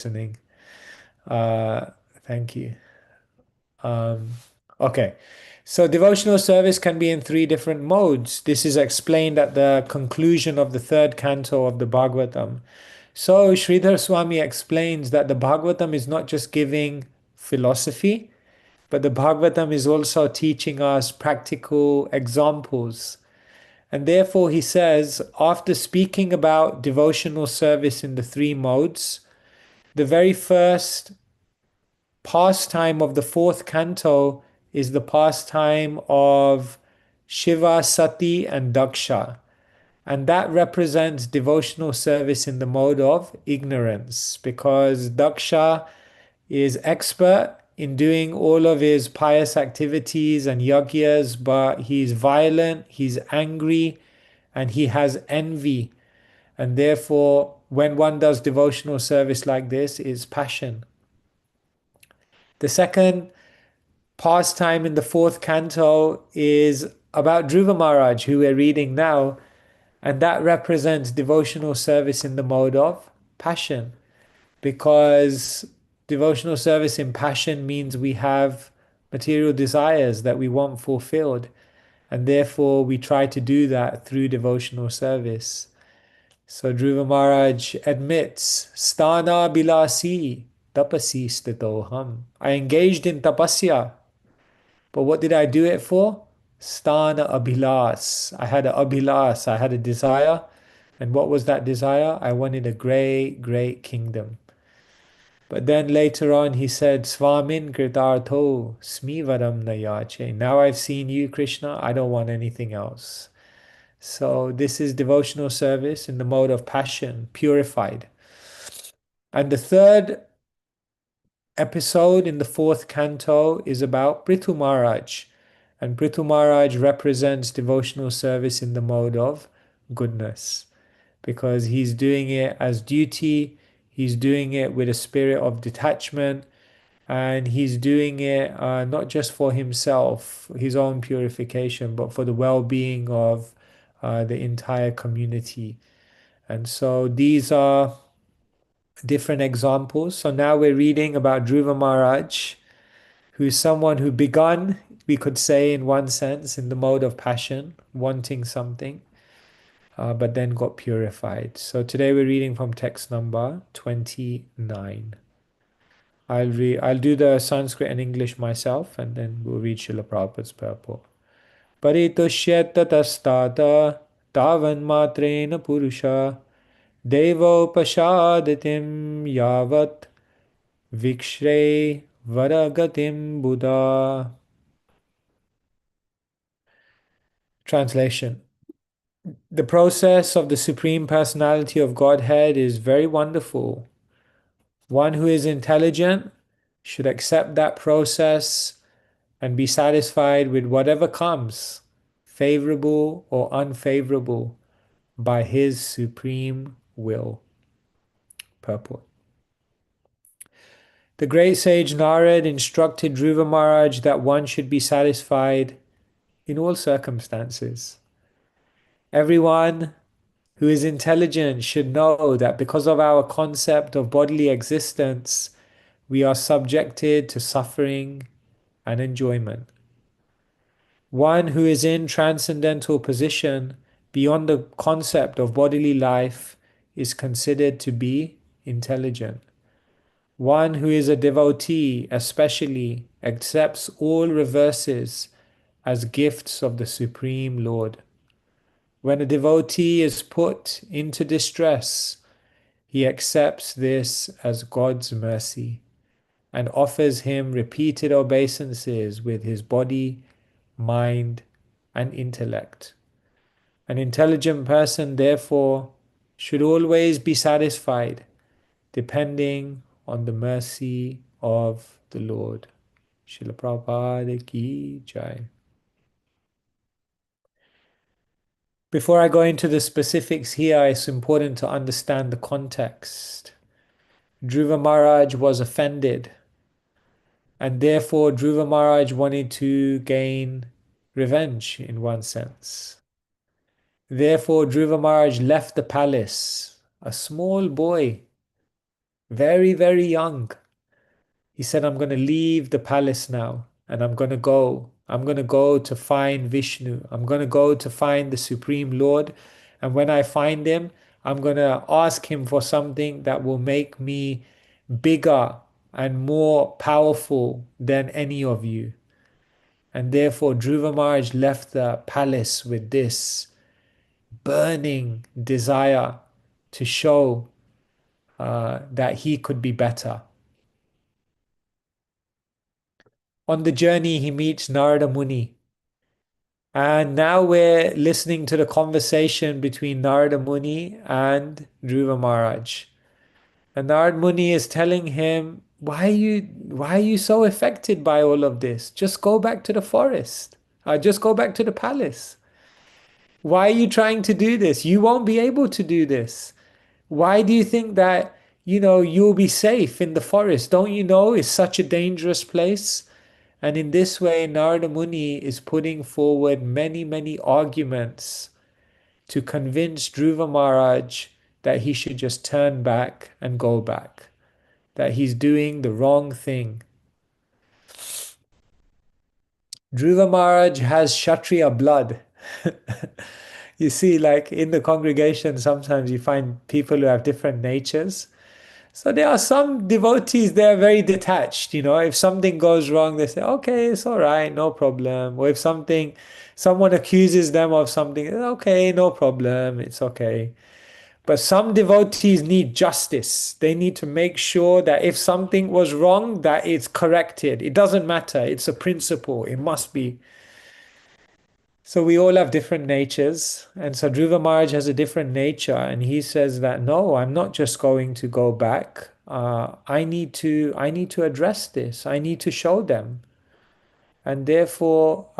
listening. Uh, Thank you. Um, okay. So devotional service can be in three different modes. This is explained at the conclusion of the third canto of the Bhagavatam. So Sridhar Swami explains that the Bhagavatam is not just giving philosophy, but the Bhagavatam is also teaching us practical examples. And therefore, he says, after speaking about devotional service in the three modes, the very first pastime of the fourth canto is the pastime of Shiva, Sati, and Daksha. And that represents devotional service in the mode of ignorance, because Daksha is expert in doing all of his pious activities and yagyas, but he's violent, he's angry, and he has envy. And therefore, when one does devotional service like this, it's passion. The second pastime in the fourth canto is about Dhruva Maharaj, who we're reading now, and that represents devotional service in the mode of passion, because devotional service in passion means we have material desires that we want fulfilled, and therefore we try to do that through devotional service. So Dhruva Maharaj admits, Sthana bilasi tapasi stitoham. I engaged in tapasya, but what did I do it for? Sthana abhilas. I had an abhilas, I had a desire. And what was that desire? I wanted a great, great kingdom. But then later on he said, Swamin kritartho smivaram nayache. Now I've seen you, Krishna, I don't want anything else. So this is devotional service in the mode of passion, purified. And the third episode in the fourth canto is about Prithu Maharaj. And Prithu Maharaj represents devotional service in the mode of goodness, because he's doing it as duty, he's doing it with a spirit of detachment, and he's doing it not just for himself, his own purification, but for the well-being of the entire community. And so these are different examples. So now we're reading about Dhruva Maharaj, who's someone who begun, we could say in one sense, in the mode of passion, wanting something, but then got purified. So today we're reading from text number 29. I'll do the Sanskrit and English myself, and then we'll read Srila Prabhupada's purport. Paritusheta tastata tavan matrena purusha devopashadatim yavat vikshre varagatim buddha. Translation. The process of the Supreme Personality of Godhead is very wonderful. One who is intelligent should accept that process and be satisfied with whatever comes, favorable or unfavorable, by his supreme will. Purport. The great sage Narad instructed Dhruva Maharaj that one should be satisfied in all circumstances. Everyone who is intelligent should know that because of our concept of bodily existence, we are subjected to suffering and enjoyment. One who is in transcendental position beyond the concept of bodily life is considered to be intelligent. One who is a devotee especially accepts all reverses as gifts of the Supreme Lord. When a devotee is put into distress, he accepts this as God's mercy and offers him repeated obeisances with his body, mind, and intellect. An intelligent person, therefore, should always be satisfied, depending on the mercy of the Lord. Srila Prabhupada ki jai. Before I go into the specifics here, it's important to understand the context. Dhruva Maharaj was offended, and therefore Dhruva Maharaj wanted to gain revenge in one sense. Therefore, Dhruva Maharaj left the palace, a small boy, very, very young. He said, I'm going to leave the palace now and I'm going to go. I'm going to go to find Vishnu. I'm going to go to find the Supreme Lord. And when I find him, I'm going to ask him for something that will make me bigger and more powerful than any of you. And therefore, Dhruva Maharaj left the palace with this burning desire to show that he could be better. On the journey, he meets Narada Muni. And now we're listening to the conversation between Narada Muni and Dhruva Maharaj. And Narada Muni is telling him, why are you so affected by all of this? Just go back to the forest. Just go back to the palace. Why are you trying to do this? You won't be able to do this. Why do you think that, you'll be safe in the forest? Don't you know it's such a dangerous place? And in this way, Narada Muni is putting forward many, many arguments to convince Dhruva Maharaj that he should just turn back and go back, that he's doing the wrong thing. Dhruva Maharaj has Kshatriya blood. You see, like in the congregation, sometimes you find people who have different natures. So there are some devotees, they're very detached. If something goes wrong, they say, okay, it's all right, no problem. Or if someone accuses them of something, okay, no problem, it's okay. But some devotees need justice. They need to make sure that if something was wrong, that it's corrected. It doesn't matter. It's a principle. It must be. So we all have different natures. And so Dhruva Maharaj has a different nature. And he says that, no, I'm not just going to go back. I need to address this. I need to show them. And therefore,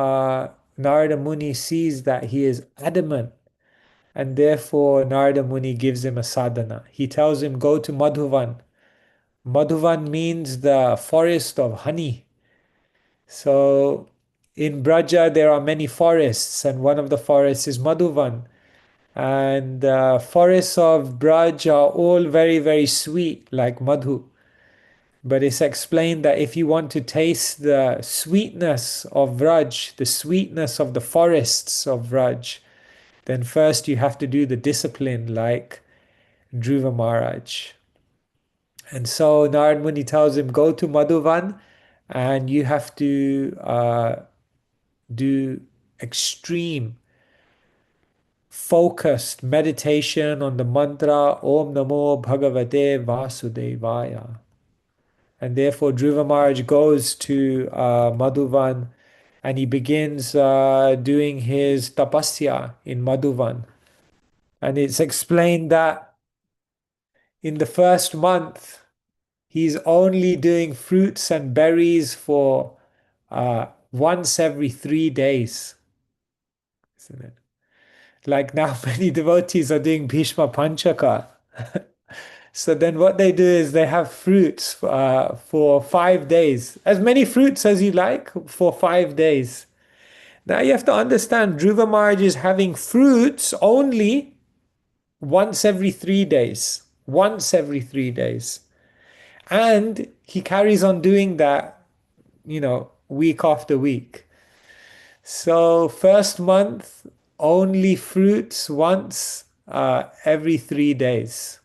Narada Muni sees that he is adamant. And therefore, Narada Muni gives him a sadhana. He tells him, go to Madhuvan. Madhuvan means the forest of honey. So in Braja, there are many forests, and one of the forests is Madhuvan. And forests of Braj are all very, very sweet, like Madhu. But it's explained that if you want to taste the sweetness of Vraj, the sweetness of the forests of Vraj, then first you have to do the discipline like Dhruva Maharaj. And so Narad Muni tells him, go to Madhuvan and you have to do extreme focused meditation on the mantra Om Namo Bhagavate Vasudevaya. And therefore Dhruva Maharaj goes to Madhuvan and he begins doing his tapasya in Madhuvan. And it's explained that in the first month, he's only doing fruits and berries for once every 3 days. Isn't it? Like now, many devotees are doing Bhishma Panchaka. So then what they do is they have fruits for 5 days, as many fruits as you like for 5 days. Now you have to understand, Dhruva Maharaj is having fruits only once every 3 days. Once every 3 days. And he carries on doing that, week after week. So first month, only fruits once every 3 days.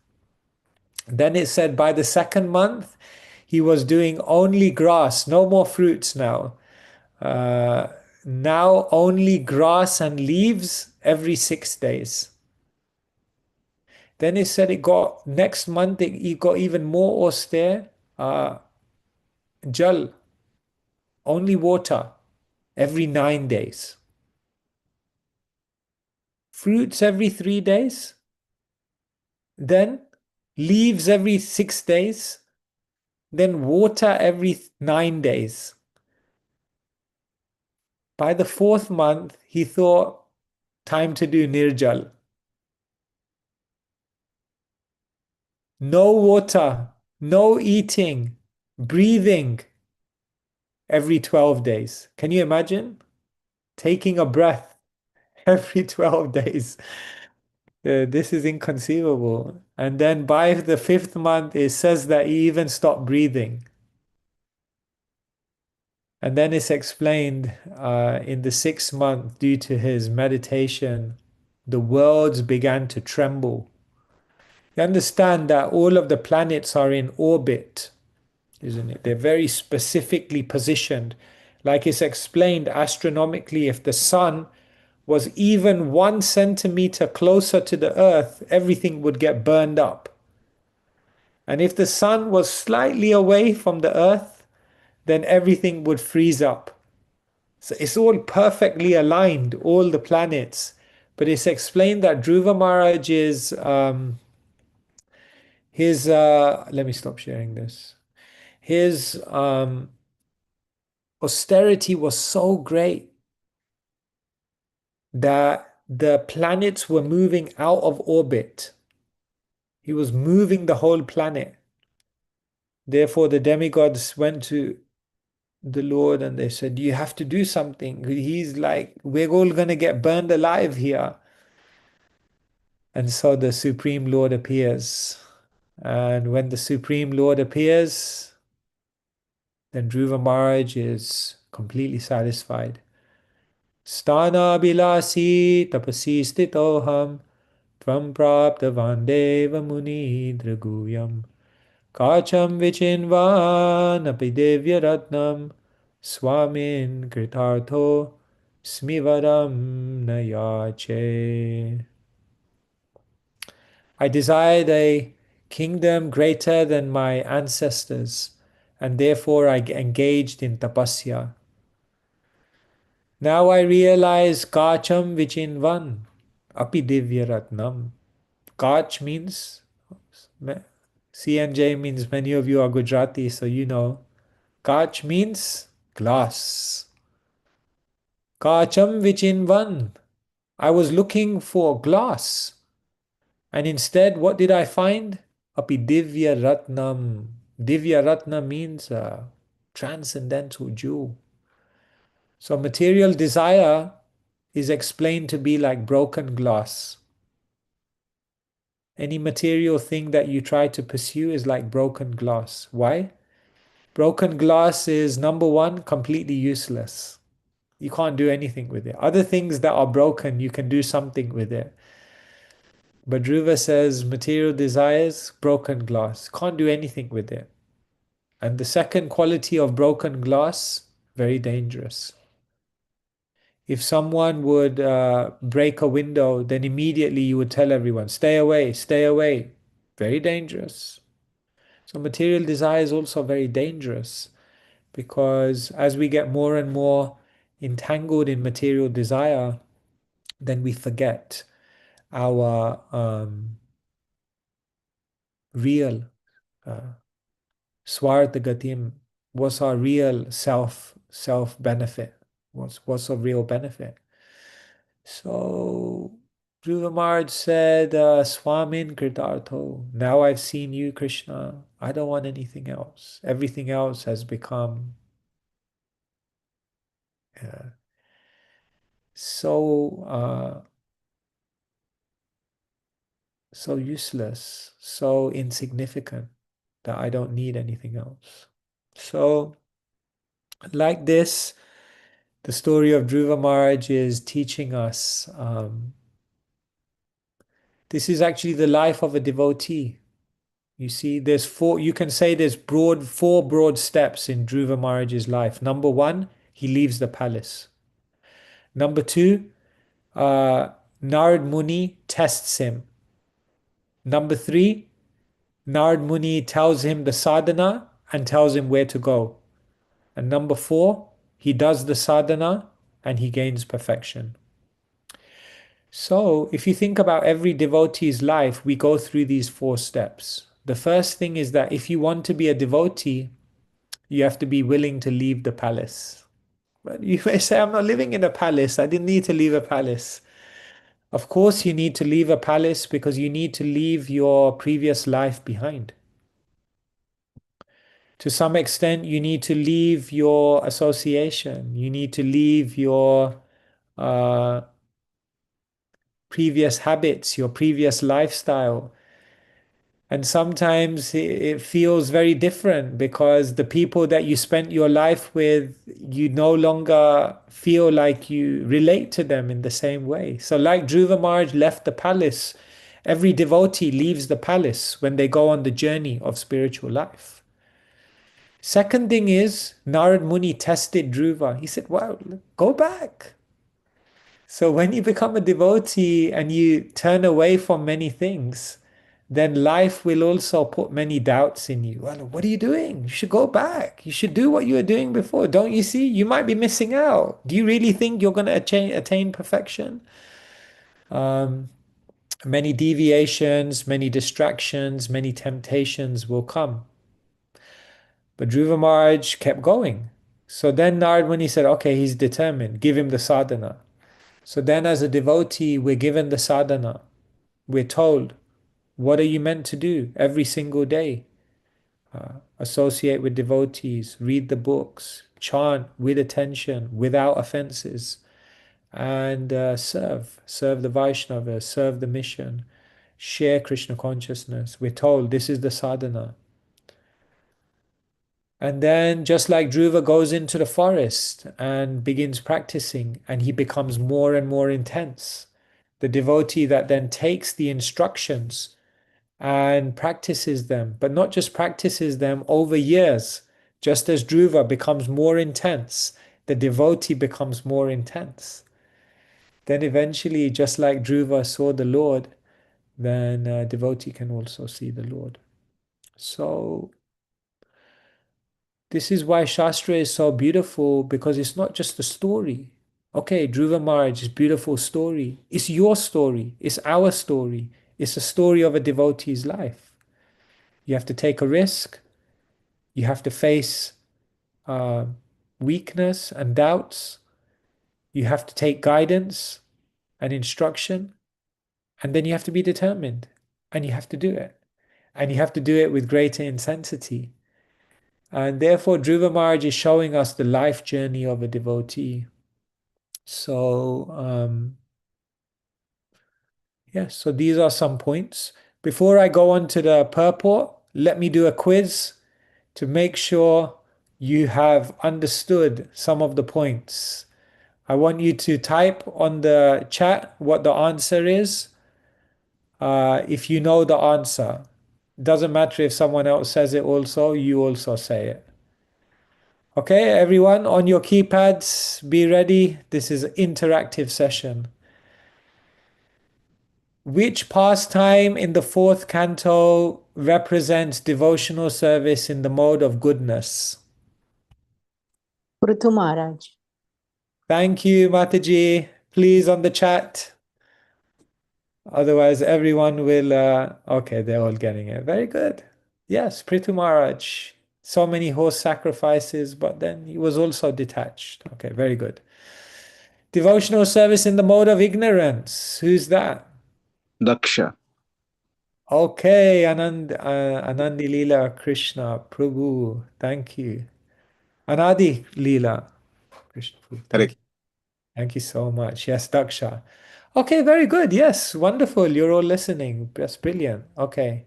Then it said by the second month, he was doing only grass, no more fruits now. Now only grass and leaves every 6 days. Then it said next month, it got even more austere. Jal, only water every 9 days. Fruits every 3 days. Then leaves every 6 days. Then water every 9 days. By the fourth month, he thought, time to do Nirjal. No water, no eating, breathing every 12 days. Can you imagine? Taking a breath every 12 days. This is inconceivable. And then by the fifth month, it says that he even stopped breathing. And then it's explained in the sixth month, due to his meditation, the worlds began to tremble. You understand that all of the planets are in orbit, isn't it? They're very specifically positioned. Like it's explained astronomically, if the sun was even 1 centimeter closer to the earth, everything would get burned up. And if the sun was slightly away from the earth, then everything would freeze up. So it's all perfectly aligned, all the planets. But it's explained that Dhruva Maharaj is his let me stop sharing this. His austerity was so great that the planets were moving out of orbit. He was moving the whole planet. Therefore, the demigods went to the Lord and they said, "You have to do something." He's like, "We're all going to get burned alive here." And so the Supreme Lord appears. And when the Supreme Lord appears, then Dhruva Maharaj is completely satisfied. Sthana bilasi tapasi stitoham tvam praptavan deva muni draguyam kacham vichinvan api devya ratnam swamin kritartho smivaram nayache. I desired a kingdom greater than my ancestors, and therefore I engaged in tapasya. Now I realize Kacham Vichinvan Api Divya Ratnam. Kach means CNJ means many of you are Gujarati, so you know. Kach means glass. Kacham Vichinvan. I was looking for glass. And instead, what did I find? Api Divya Ratnam. Divya Ratna means a transcendental jewel. So material desire is explained to be like broken glass. Any material thing that you try to pursue is like broken glass. Why? Broken glass is, number one, completely useless. You can't do anything with it. Other things that are broken, you can do something with it. But Dhruva says material desires, broken glass. Can't do anything with it. And the second quality of broken glass, very dangerous. If someone would break a window, then immediately you would tell everyone, stay away, stay away. Very dangerous. So material desire is also very dangerous because as we get more and more entangled in material desire, then we forget our real swartha gatim. What's our real self benefit? What's a real benefit? So Dhruva Maharaj said, Swamin Kritartho, now I've seen you, Krishna. I don't want anything else. Everything else has become uh, so so useless, so insignificant that I don't need anything else. So, like this, the story of Dhruva Maharaj is teaching us this is actually the life of a devotee. You see, there's four, you can say there's four broad steps in Dhruva Maharaj's life. Number one, he leaves the palace. Number two, Narad Muni tests him. Number three, Narad Muni tells him the sadhana and tells him where to go. And number four, he does the sadhana and he gains perfection. So, if you think about every devotee's life, we go through these four steps. The first thing is that if you want to be a devotee, you have to be willing to leave the palace. But you may say, I'm not living in a palace. I didn't need to leave a palace. Of course, you need to leave a palace because you need to leave your previous life behind. To some extent, you need to leave your association. You need to leave your previous habits, your previous lifestyle. And sometimes it feels very different because the people that you spent your life with, you no longer feel like you relate to them in the same way. So, like Dhruva Maharaj left the palace, every devotee leaves the palace when they go on the journey of spiritual life. Second thing is, Narad Muni tested Dhruva. He said, "Wow, go back." So when you become a devotee and you turn away from many things, then life will also put many doubts in you. Well, what are you doing? You should go back. You should do what you were doing before. Don't you see? You might be missing out. Do you really think you're going to attain perfection? Many deviations, many distractions, many temptations will come. But Dhruva Maharaj kept going. So then Narad Muni said, okay, he's determined. Give him the sadhana. So then as a devotee, we're given the sadhana. We're told, what are you meant to do every single day? Associate with devotees, read the books, chant with attention, without offenses, and serve the Vaishnavas, serve the mission, share Krishna consciousness. We're told this is the sadhana. And then, just like Dhruva goes into the forest and begins practicing, and he becomes more and more intense, the devotee that then takes the instructions and practices them, but not just practices them over years. Just as Dhruva becomes more intense, the devotee becomes more intense. Then eventually, just like Dhruva saw the Lord, then a devotee can also see the Lord. So this is why Shastra is so beautiful, because it's not just a story. Okay, Dhruva Maharaj is a beautiful story. It's your story. It's our story. It's a story of a devotee's life. You have to take a risk. You have to face uh, weakness and doubts. You have to take guidance and instruction. And then you have to be determined. And you have to do it. And you have to do it with greater intensity. And therefore, Dhruva Maharaj is showing us the life journey of a devotee. So, yes, so these are some points. Before I go on to the purport, let me do a quiz to make sure you have understood some of the points. I want you to type on the chat what the answer is. If you know the answer, doesn't matter if someone else says it also, you also say it. Okay, everyone on your keypads, be ready. This is an interactive session. Which pastime in the fourth canto represents devotional service in the mode of goodness? Prithu Maharaj. Thank you, Mataji. Please on the chat. Otherwise, everyone will. Okay, they're all getting it. Very good. Yes, Prithu Maharaj. So many horse sacrifices, but then he was also detached. Okay, very good. Devotional service in the mode of ignorance. Who's that? Daksha. Okay, Anandi Leela Krishna Prabhu. Thank you. Anadi Leela Krishna Prabhu. Thank you. Thank you so much. Yes, Daksha. Okay, very good. Yes, wonderful. You're all listening. That's brilliant. Okay.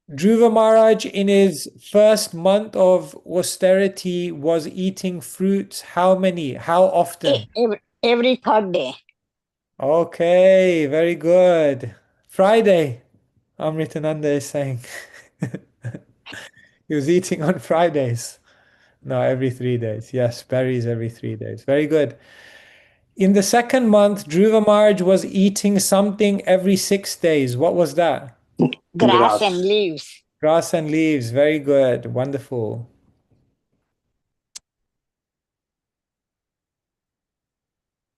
Dhruva Maharaj in his first month of austerity was eating fruits. How many? How often? Every third day. Okay, very good. Friday, Amritananda is saying. He was eating on Fridays. No, every 3 days. Yes, berries every 3 days. Very good. In the second month, Dhruva Maharaj was eating something every 6 days. What was that? Grass and leaves. Grass and leaves. Very good. Wonderful.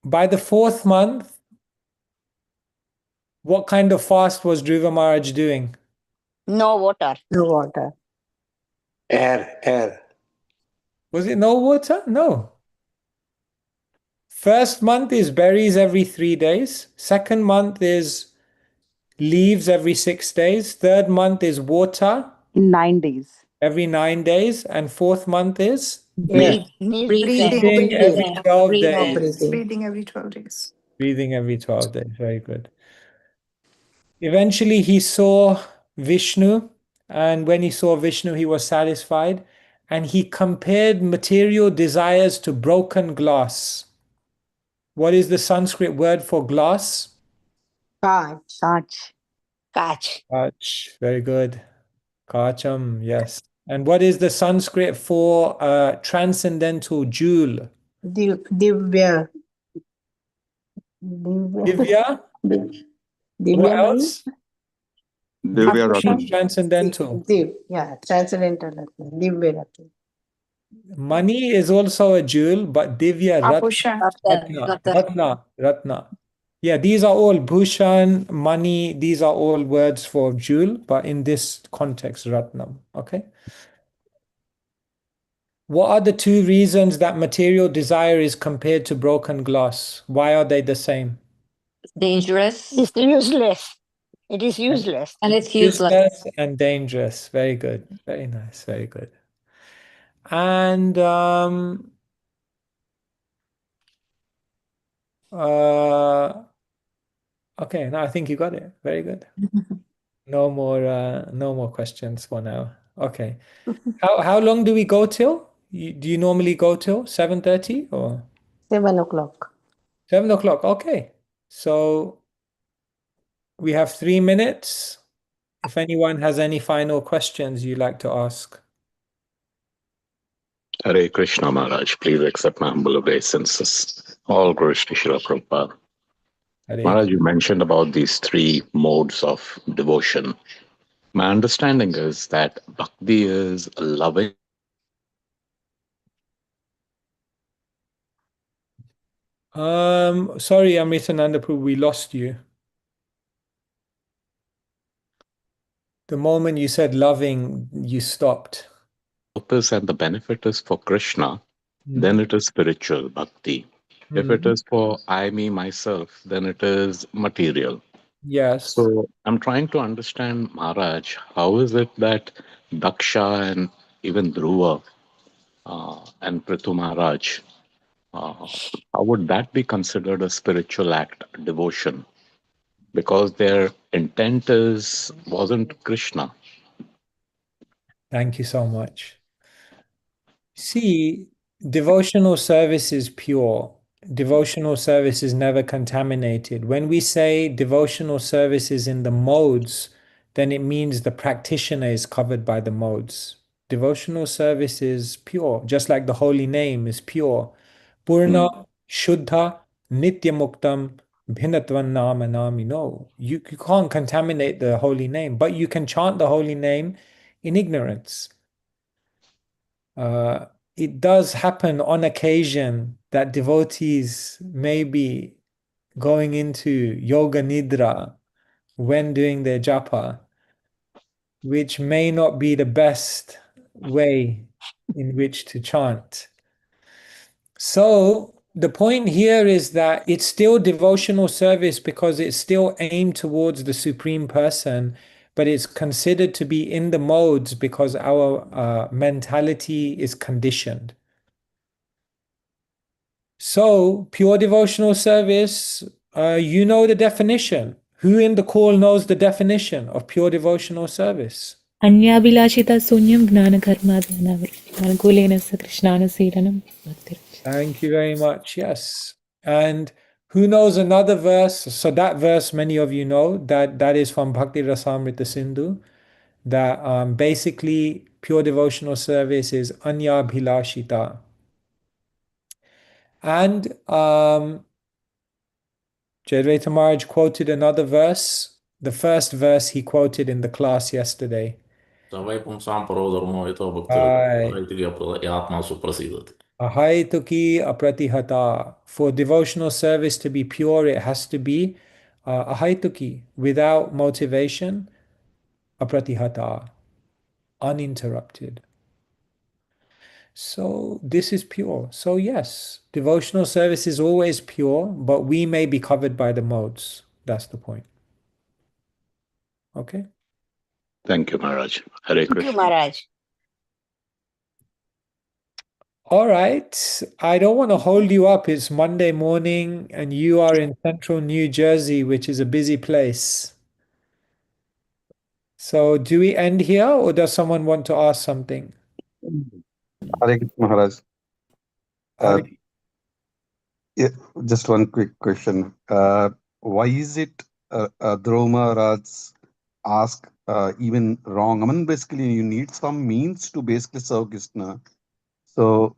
By the fourth month, what kind of fast was Dhruva Maharaj doing? No water. No water. Air. Was it no water? No. First month is berries every 3 days. Second month is leaves every 6 days. Third month is water 9 days. every 9 days. And fourth month is Breathe. Means Breathing every 12 days. Breathing every 12 days. Breathing every 12 days. Very good. Eventually, he saw Vishnu, and when he saw Vishnu, he was satisfied, and he compared material desires to broken glass. What is the Sanskrit word for glass? Kach. Kach. Very good. Kacham, yes. And what is the Sanskrit for transcendental jewel? Divya. Divya? What Divya Mani? else? Divya Divya means Ratnam. transcendental. Yeah, transcendental Ratna. Divya Ratna. Money is also a jewel, but Divya Apusha. Ratna. Yeah, these are all Bhushan, money, these are all words for jewel, but in this context, Ratnam. Okay. What are the two reasons that material desire is compared to broken glass? Why are they the same? Dangerous. It's useless. It is useless. And it's useless. Useless and dangerous. Very good. Very nice. Very good. And okay, now I think you got it. Very good. No more questions for now. Okay. How long do we go till? Do you normally go till 7:30 or 7 o'clock. 7 o'clock? Okay. So we have 3 minutes. If anyone has any final questions you'd like to ask. Hare Krishna Maharaj, please accept my humble obeisances. All glories to Srila Prabhupada. Hare Maharaj, you mentioned about these three modes of devotion. My understanding is that bhakti is loving. Sorry, Amritananda Prabhu, we lost you. The moment you said loving, you stopped. Purpose and the benefit is for Krishna, then it is spiritual bhakti. If it Mm. is for I, me, myself, then it is material. Yes. So I'm trying to understand, Maharaj, how is it that Daksha and even Dhruva and Prithu Maharaj, how would that be considered a spiritual act, devotion? Because their intent wasn't Krishna. Thank you so much. See, devotional service is pure. Devotional service is never contaminated. When we say devotional service is in the modes, then it means the practitioner is covered by the modes. Devotional service is pure, just like the holy name is pure. Purna, Shuddha, Nityamuktam, Bhinatvan Nama Nami. No, you can't contaminate the holy name, but you can chant the holy name in ignorance. It does happen on occasion that devotees may be going into yoga nidra when doing their japa, which may not be the best way in which to chant. So the point here is that it's still devotional service because it's still aimed towards the Supreme Person, but it's considered to be in the modes because our mentality is conditioned. So, pure devotional service, you know the definition. Who in the call knows the definition of pure devotional service? अन्याभिलाषिता शून्यं ज्ञानकर्माध्ययनावृत्तिमनुकूलेन स कृष्णानुशीलनं भक्तिर् Thank you very much. Yes. And who knows another verse? So that verse, many of you know, that is from Bhakti Rasamrita Sindhu, that basically pure devotional service is Anya Bhilashita. And Jadvaita Maharaj quoted another verse, the first verse he quoted in the class yesterday. Savai pumsam parodharmo ito Aye. bhaktir yatma suprasidati. Ahaituki apratihata. For devotional service to be pure, it has to be ahaituki, without motivation, apratihata, uninterrupted. So this is pure. So yes, devotional service is always pure, but we may be covered by the modes. That's the point. Okay? Thank you, Maharaj. Hare Thank you, Krishna. Maharaj. All right. I don't want to hold you up. It's Monday morning and you are in central New Jersey, which is a busy place. So do we end here or does someone want to ask something? Hare Krishna, Maharaj. Uh, Hari. yeah, just one quick question. Why is it Dhruva Maharaj ask even wrong? I mean, basically, you need some means to basically serve Krishna. So,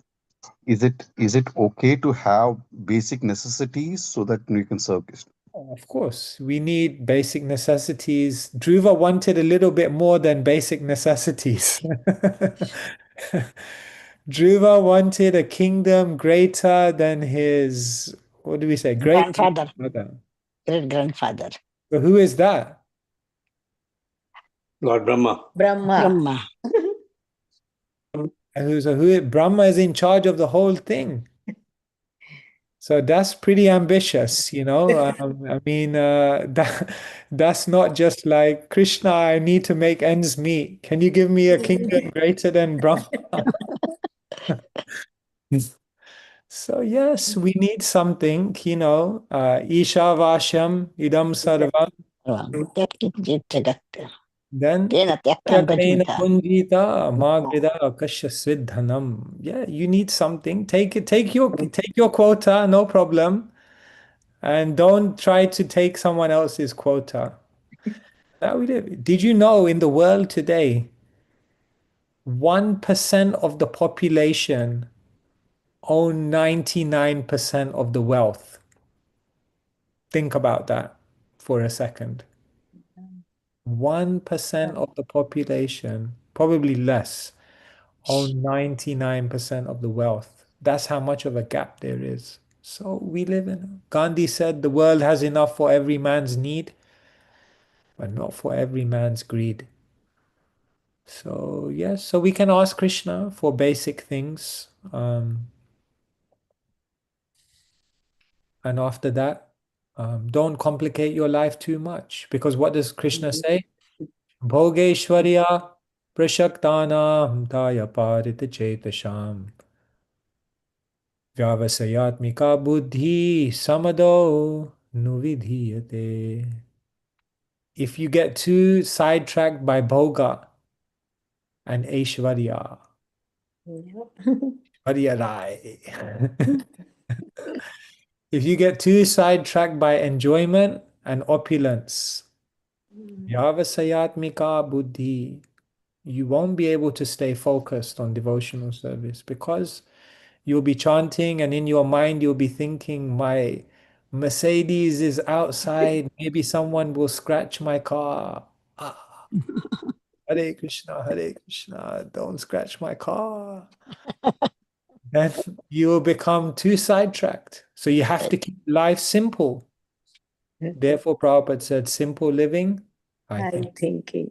is it okay to have basic necessities so that we can serve Krishna? Of course, we need basic necessities. Dhruva wanted a little bit more than basic necessities. Dhruva wanted a kingdom greater than his, what do we say? Great Grandfather, grandmother. great grandfather, So who is that? Lord Brahma. Brahma. Brahma. Brahma is in charge of the whole thing. So that's pretty ambitious, you know. I mean, that's not just like Krishna, I need to make ends meet. Can you give me a kingdom greater than Brahma? So yes, we need something, you know. Ishavashyam idam sarvam. Jagat jagat. Then Tena tyaktam Yatena gajvita. punjita magrida akashasvidhanam. Yeah, you need something. Take your quota, no problem. And don't try to take someone else's quota. That we did. Did you know in the world today, 1% of the population own 99% of the wealth? Think about that for a second. 1% of the population, probably less, own 99% of the wealth. That's how much of a gap there is. So we live in. Gandhi said the world has enough for every man's need, but not for every man's greed. So yes, so we can ask Krishna for basic things. And after that, don't complicate your life too much. Because what does Krishna say? Bhogeshwarya prashaktanam taya parita chetasham vyavasayatmika buddhi samado nuvidhiyate. If you get too sidetracked by bhoga and Aishwarya, Aishwarya Rai. If you get too sidetracked by enjoyment and opulence, Yavasayatmika buddhi, you won't be able to stay focused on devotional service because you'll be chanting and in your mind you'll be thinking, my Mercedes is outside, maybe someone will scratch my car. Ah, Hare Krishna, don't scratch my car. Then you'll become too sidetracked. So you have to keep life simple. Therefore, Prabhupada said, simple living, I I think. thinking.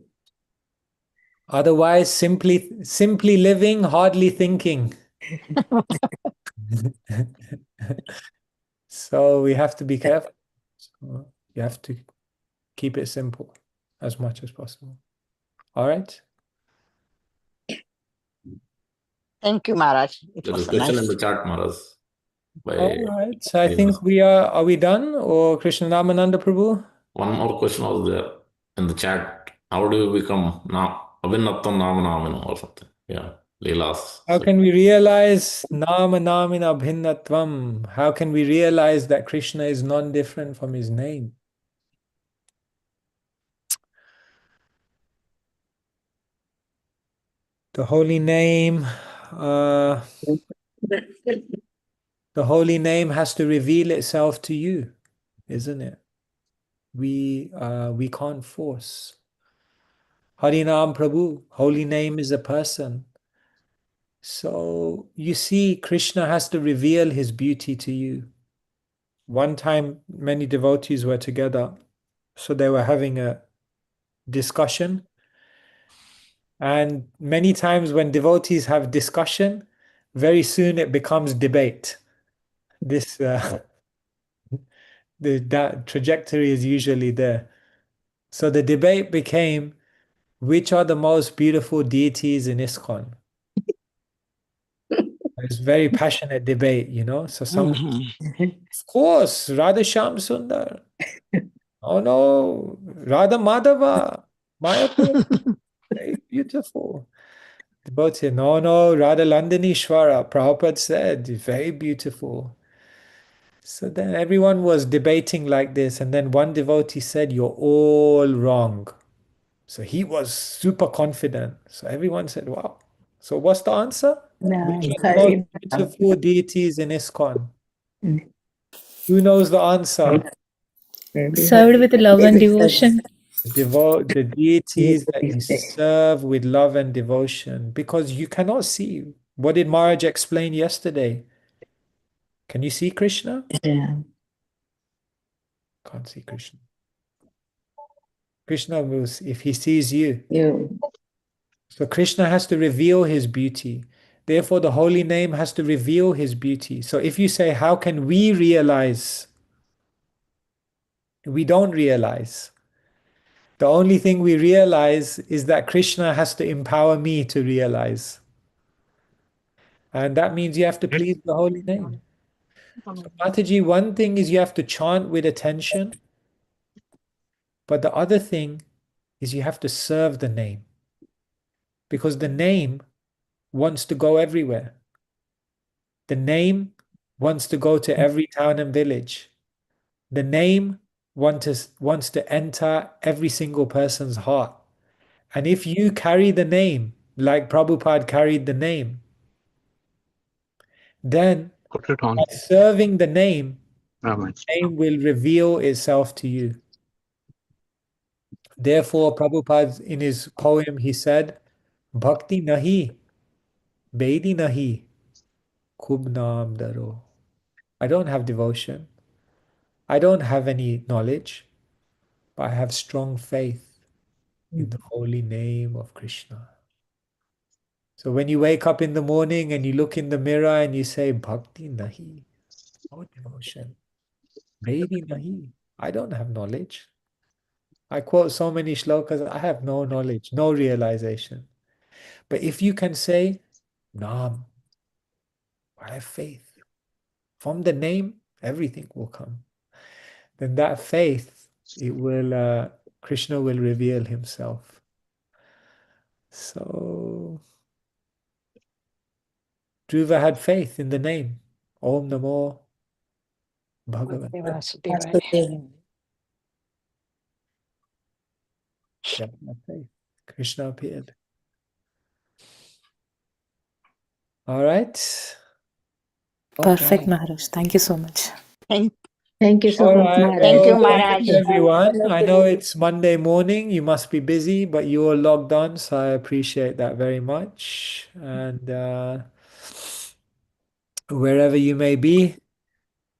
Otherwise, simply living, hardly thinking. So we have to be careful. So you have to keep it simple as much as possible. All right. Thank you, Maharaj. It There is was a question in nice. the chat, Maharaj, by All right. So I think Srinivas. are we done or Krishna Namananda Prabhu? One more question was there in the chat. How do you become Avinattam Namanamino or something? Yeah, Leela's. How can we realize Nama Namina Bhinnatvam? How can we realize that Krishna is non-different from his name? The holy name, the holy name has to reveal itself to you, isn't it? We can't force. Harinam Prabhu, holy name is a person. So you see, Krishna has to reveal his beauty to you. One time, many devotees were together, so they were having a discussion. And many times when devotees have discussion, very soon it becomes debate. This that trajectory is usually there. So the debate became, which are the most beautiful deities in ISKCON? It's very passionate debate, you know. So some, Mhm. of course, Radha Shyam Sundar. Oh no, Radha Madhava, Mayapur, very beautiful. Devotee, no, Radha Landanishwara, Prabhupada said, very beautiful. So then everyone was debating like this, and then one devotee said, "You're all wrong." So he was super confident. So everyone said, "Wow." So what's the answer? Which are the most beautiful deities in ISKCON? Who knows the answer? Served with love and devotion. The deities that you serve with love and devotion, because you cannot see. What did Maharaj explain yesterday? Can you see Krishna? Yeah. Can't see Krishna. Krishna moves if he sees you. You. So Krishna has to reveal his beauty. Therefore, the holy name has to reveal his beauty. So if you say, how can we realize? We don't realize. The only thing we realize is that Krishna has to empower me to realize. And that means you have to please the holy name. So Mataji, one thing is you have to chant with attention. But the other thing is you have to serve the name. Because the name wants to go everywhere. The name wants to go to every town and village. The name wants to enter every single person's heart. And if you carry the name, like Prabhupada carried the name, then Put it on. by serving the name Raman. will reveal itself to you. Therefore, Prabhupada, in his poem, he said, Bhakti nahi, Bedi nahi, Khub naam daro. I don't have devotion. I don't have any knowledge, but I have strong faith in the holy name of Krishna. So when you wake up in the morning and you look in the mirror and you say, Bhakti nahi, no devotion. Bedi nahi, I don't have knowledge. I quote so many shlokas, I have no knowledge, no realization. But if you can say, Naam, I have faith. From the name, everything will come. Then that faith, Krishna will reveal himself. So Dhruva had faith in the name. Om Namo Bhagavan. Yeah, had faith. Krishna appeared. All right. Perfect, Maharaj. Thank you so much. Thank you so All much, right. Maharaj. Thank you, Well, Maharaj. thank you, everyone. I know it's Monday morning. You must be busy, but you all logged on, so I appreciate that very much. And wherever you may be,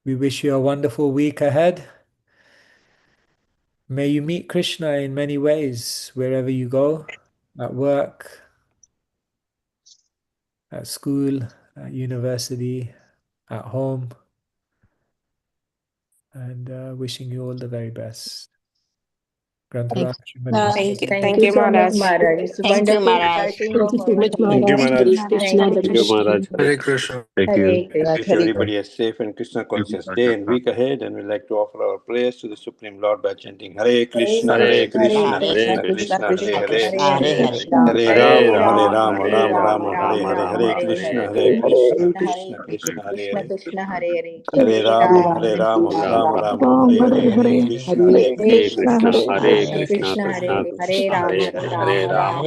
we wish you a wonderful week ahead. May you meet Krishna in many ways, wherever you go, at work, at school, at university, at home, and wishing you all the very best. Grantharam Srimad Thank you. Thank Thank you you, so much, Maharaj. Maharaj. It's Thank you, wonderful Maharaj. starting of Thank you so our much, day. Maharaj. Maharaj. Hare Krishna, Thank Hare you. Maharaj. Krishna. Hare Krishna. Thank Hare you. Krishna. Wish everybody a safe and Krishna conscious day and week ahead, and we'd like to offer our prayers to the Supreme Lord by chanting Hare Krishna, Hare Hare Krishna, Krishna, Krishna Hare Krishna Krishna, Hare Krishna, Krishna, Hare, Krishna, Hare Hare Hare, Hare. Hare Hare Rama, Ram, Hare Hare Rama, Ram, Rama Ram Rama, Ram, Hare Hare, Ram Hare Hare Krishna, Hare, Hare Hare Krishna, Hare Krishna Krishna, Krishna, Hare Krishna Hare, Krishna, Hare Hare, Hare Hare Rama, Hare Ram, Rama, Hare Rama Ram, Rama, Hare Hare, Hare Krishna, Hare Hare Krishna, Krishna, Krishna Krishna Krishna, Krishna, Hare Hare Krishna Ram, Hare Hare Hare, Ram, Ram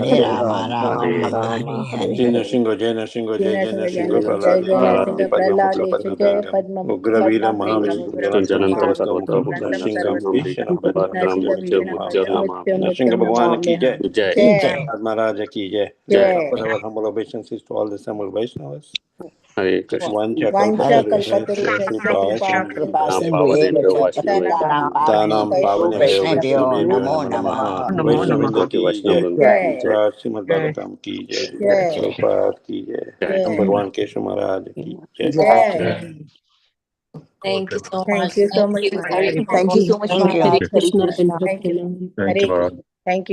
Hare Rama Ram, Rama, Rama, Hare Hare Hare Hare. Rama, Rama, Hare Rama Hare. Rama, Hare Jena Hare. Shingo, Jena Shingo, Jai Jena Jena Singha, Shingo, Jena Singha, Prahlad, Jai Jena Prahlad, Singha, Padma Prahlad, Pukla Jai Padmapangam, Padma Ugravira Padma Mahavishnu, Prinam, Jalantam Savadvam Prabhupada, Prabhupada, Nrsimham Bhishana Krishna Bhattacharya Singha, Vijana Bhajam Bhajana, Bhava. Nityam Nrsimha Nityam Bhagwan ki jai. Namammyaham. Ki Jai. Jai. Maharaja ki jai. Jai. Offer our humble obeisances to all the Samul Vaishnavas. Hare Krishna. Vancha Vancha kalpatarubhyascha kalpatarubhyasya kripa kripa Kripa sindhubhyascha Sindhu sindhubhyascha Ekapati patitanam Pavane Tanam pavanebhyo Pavanebhyo Vaishnavyo Vaishnavyo Namo Namo Namo Namaha Namaha. Namaha. Vaishnavinda Koti ki Vaishnava jai. Vrinda ki Jai. jai. Srimad Srimad Bhagavatam ki jai. Jai. Prabhupada ki jai. Jai. हम भगवान केशव महाराज की जय Jai. Thank you so Thank much. you so Thank much, you. Maharaj. Hare Thank you so much, Thank you. Maharaj. Hare Hare Krishna, Krishna. Hare Thank you. Krishna. Thank you, Hare Baba. Krishna. Thank you.